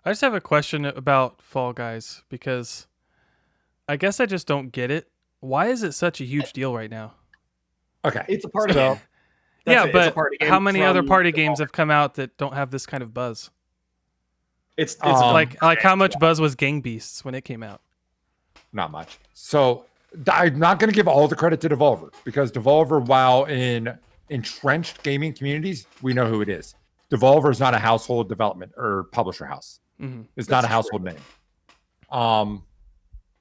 I just have a question about Fall Guys because I guess I just don't get it. Why is it such a huge deal right now? Okay. It's a party So game. That's Yeah, it. It's a but party how game many other from party games Devolver. have come out that don't have this kind of buzz? It's Um, Like how much buzz was Gang Beasts when it came out? not much. So I'm not going to give all the credit to Devolver because Devolver, while in entrenched gaming communities, we know who it is. Devolver is not a household development or publisher house. Mm-hmm. It's not a household name.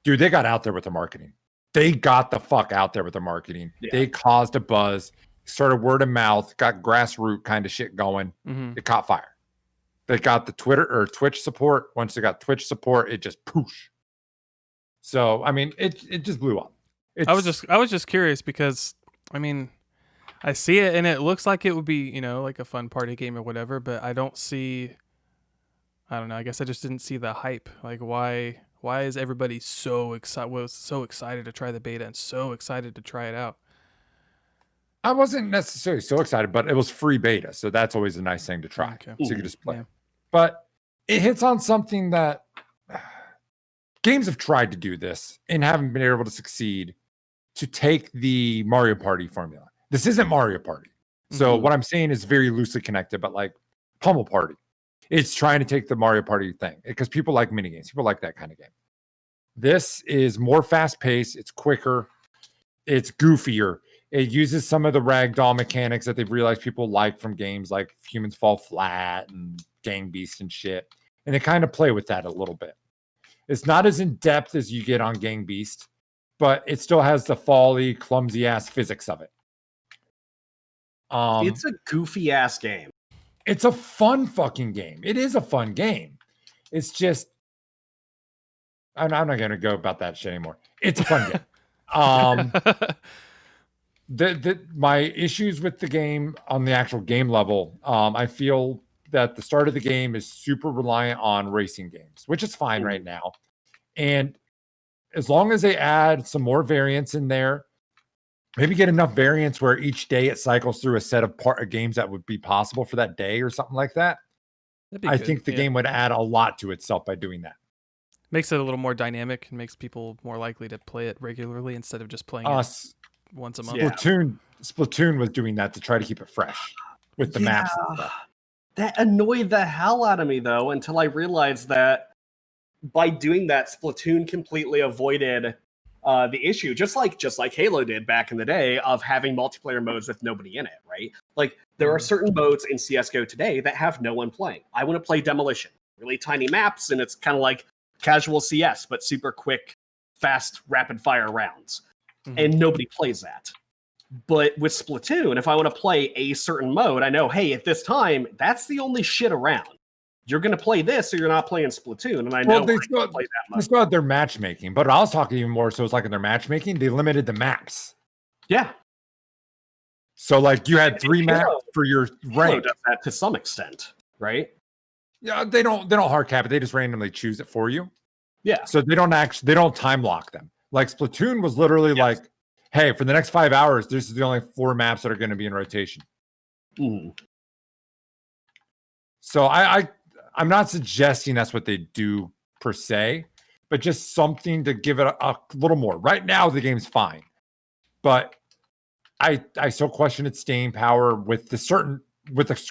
Dude, they got out there with the marketing. They got the fuck out there with the marketing. Yeah. They caused a buzz, started word of mouth, got grassroots kind of shit going. Mm-hmm. It caught fire. They got the Twitter or Twitch support. Once they got Twitch support, it just poosh. So I mean, it just blew up. I was just curious because I mean, I see it and it looks like it would be, like a fun party game or whatever, but I don't know, I guess I just didn't see the hype. Like why is everybody so excited to try the beta and so excited to try it out? I wasn't necessarily so excited, but it was free beta, so that's always a nice thing to try. Okay. So you can just play. Yeah. But it hits on something that games have tried to do this and haven't been able to succeed, to take the Mario Party formula. This isn't Mario Party. So what I'm saying is very loosely connected, but like Pummel Party, it's trying to take the Mario Party thing because people like minigames. People like that kind of game. This is more fast paced. It's quicker. It's goofier. It uses some of the ragdoll mechanics that they've realized people like from games like Humans Fall Flat and Gang Beast and shit. And they kind of play with that a little bit. It's not as in depth as you get on Gang Beast, but it still has the folly, clumsy ass physics of it. It's a goofy ass game. It's a fun fucking game. It is a fun game. It's just, I'm not going to go about that shit anymore. It's a fun game. My issues with the game on the actual game level, I feel that the start of the game is super reliant on racing games, which is fine right now. And as long as they add some more variants in there, maybe get enough variants where each day it cycles through a set of games that would be possible for that day or something like that. I think the game would add a lot to itself by doing that. Makes it a little more dynamic and makes people more likely to play it regularly instead of just playing it once a month. Splatoon was doing that to try to keep it fresh with the maps and stuff. That annoyed the hell out of me though, until I realized that by doing that, Splatoon completely avoided the issue, just like Halo did back in the day, of having multiplayer modes with nobody in it, right? Like there are certain modes in CS:GO today that have no one playing. I want to play Demolition, really tiny maps, and it's kind of like casual CS, but super quick, fast, rapid fire rounds, and nobody plays that. But with Splatoon, if I want to play a certain mode, I know, hey, at this time, that's the only shit around. You're going to play this, or you're not playing Splatoon, and I know they still had their matchmaking, but I was talking even more so it's like in their matchmaking, they limited the maps. Yeah. So like you had 3 maps for your rank. Does that to some extent, right? Yeah, they don't hard cap it. They just randomly choose it for you. Yeah. So they don't time lock them. Like Splatoon was literally like, hey, for the next 5 hours, this is the only 4 maps that are going to be in rotation. So I'm not suggesting that's what they do per se, but just something to give it a little more. Right now, the game's fine, but I still question its staying power with the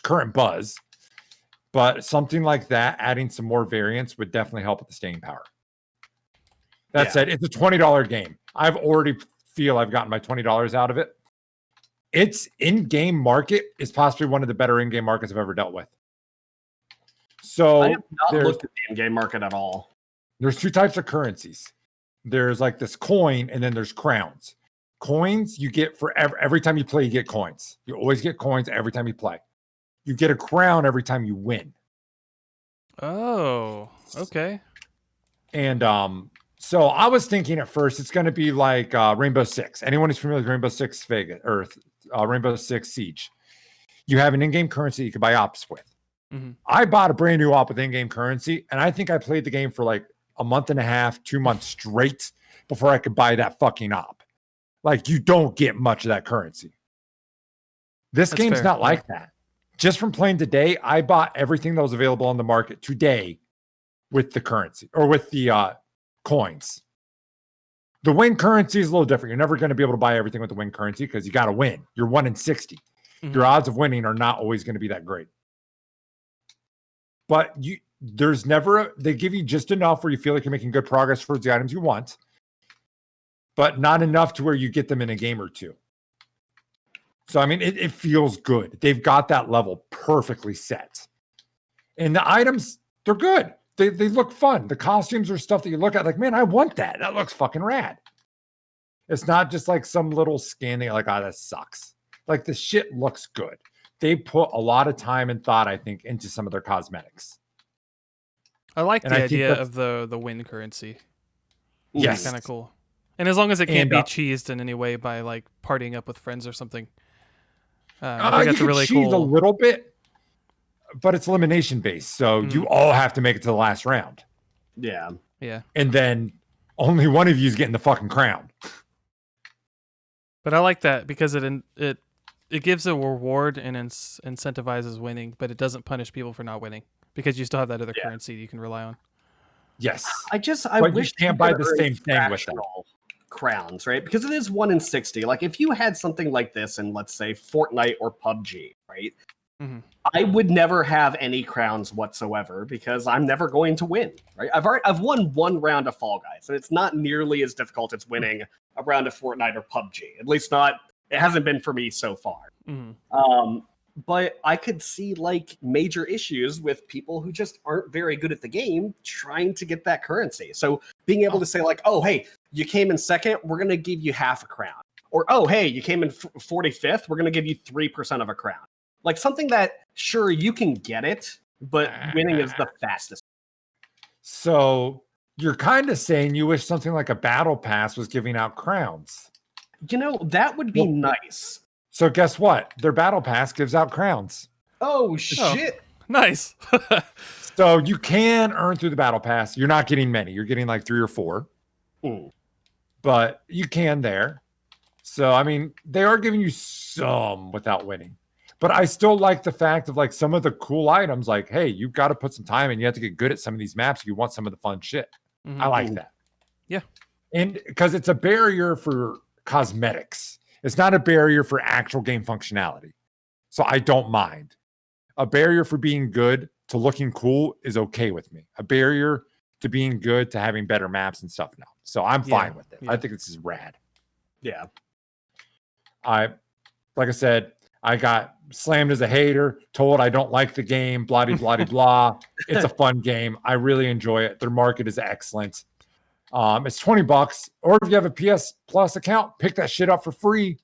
current buzz. But something like that, adding some more variants, would definitely help with the staying power. That said, it's a $20 game. I've already feel I've gotten my $20 out of it. Its in-game market is possibly one of the better in-game markets I've ever dealt with. So I have not looked at the in-game market at all. There's 2 types of currencies. There's like this coin, and then there's crowns. Coins you get for every time you play, you get coins. You always get coins every time you play. You get a crown every time you win. Oh, okay. And so I was thinking at first it's going to be like Rainbow Six. Anyone who's familiar with Rainbow Six Vegas or Rainbow Six Siege, you have an in-game currency you can buy ops with. I bought a brand new op with in-game currency, and I think I played the game for like a month and a half, 2 months straight before I could buy that fucking op. Like you don't get much of that currency. This game's not like that. Just from playing today, I bought everything that was available on the market today with the currency or with the coins. The win currency is a little different. You're never going to be able to buy everything with the win currency because you got to win. You're 1 in 60. Your odds of winning are not always going to be that great. But there's never they give you just enough where you feel like you're making good progress towards the items you want, but not enough to where you get them in a game or two. So, I mean, it feels good. They've got that level perfectly set. And the items, they're good. They look fun. The costumes are stuff that you look at like, man, I want that. That looks fucking rad. It's not just like some little skin that you're like, oh, that sucks. Like the shit looks good. They put a lot of time and thought, I think, into some of their cosmetics. I like And the I think idea that's- of the win currency. Yes. Kind of cool. And as long as it can't And, be cheesed in any way by like partying up with friends or something. I think you that's a can really cheese cool. a little bit, but it's elimination based. So you all have to make it to the last round. Yeah. Yeah. And then only one of you is getting the fucking crown. But I like that because it gives a reward and incentivizes winning, but it doesn't punish people for not winning because you still have that other currency you can rely on. Yes. I But wish you can't you buy could the earn same thing with them. fractional crowns, right? Because it is 1 in 60. Like if you had something like this in, let's say, Fortnite or PUBG, right? Mhm. I would never have any crowns whatsoever because I'm never going to win, right? I've won 1 round of Fall Guys, and it's not nearly as difficult as winning a round of Fortnite or PUBG. At least not, it hasn't been for me so far. Mhm. But I could see like major issues with people who just aren't very good at the game trying to get that currency. So being able to say like, oh, hey, you came in second, we're going to give you half a crown. Or, oh, hey, you came in 45th, we're going to give you 3% of a crown. Like something that, sure, you can get it, but winning is the fastest. So you're kind of saying you wish something like a battle pass was giving out crowns. You know, that would be nice. So guess what? Their battle pass gives out crowns. Oh, shit. Nice. So you can earn through the battle pass. You're not getting many. You're getting like 3 or 4. But you can there. So, I mean, they are giving you some without winning. But I still like the fact of like some of the cool items, like, hey, you've got to put some time and you have to get good at some of these maps. You want some of the fun shit. Mhm. I like that. Yeah. And because it's a barrier for cosmetics, it's not a barrier for actual game functionality. So I don't mind. A barrier for being good to looking cool is okay with me. A barrier to being good to having better maps and stuff, no. So I'm fine with it. Yeah. I think this is rad. Yeah. Like I said, I got slammed as a hater, told I don't like the game, blah, blah, blah. It's a fun game. I really enjoy it. Their market is excellent. It's $20, or if you have a PS Plus account, pick that shit up for free.